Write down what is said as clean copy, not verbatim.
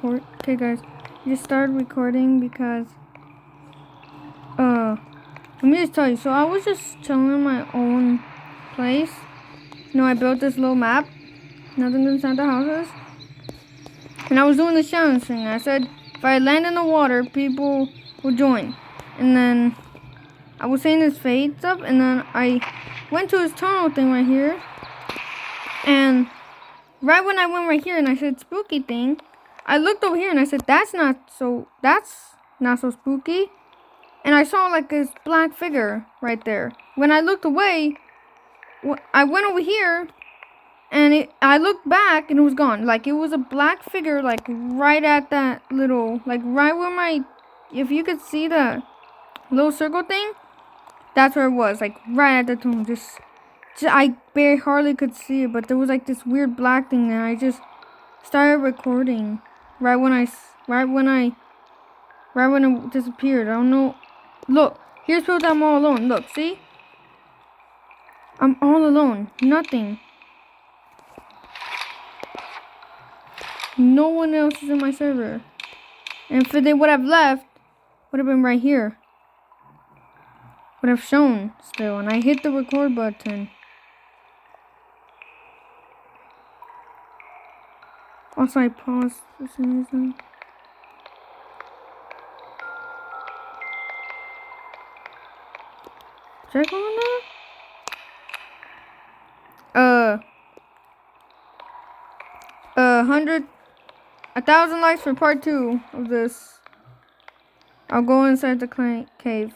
record. Okay, guys, I just started recording because let me just tell you. So I was just chilling in my own place. You know, I built this little map, nothing inside the houses, and I was doing the challenge thing. I said if I land in the water, people will join, and then I was saying his fades up, and then I went to his tunnel thing right here, and right when I went right here and I said spooky thing, I looked over here and I said that's not so spooky, and I saw like this black figure right there. When I looked away, I went over here and I looked back and it was gone. Like it was a black figure, like right at that little, like right where if you could see the little circle thing, that's where it was, like right at the tomb. Just I hardly could see it, but there was like this weird black thing there. I just started recording right when it disappeared. I don't know. Look, here's proof that I'm all alone. Look, see? I'm all alone. Nothing. No one else is in my server. And if they would have left, would have been right here. Would have shown still. And I hit the record button. Also, I paused for some reason. Check on that? 1,000 likes for part 2 of this. I'll go inside the cave.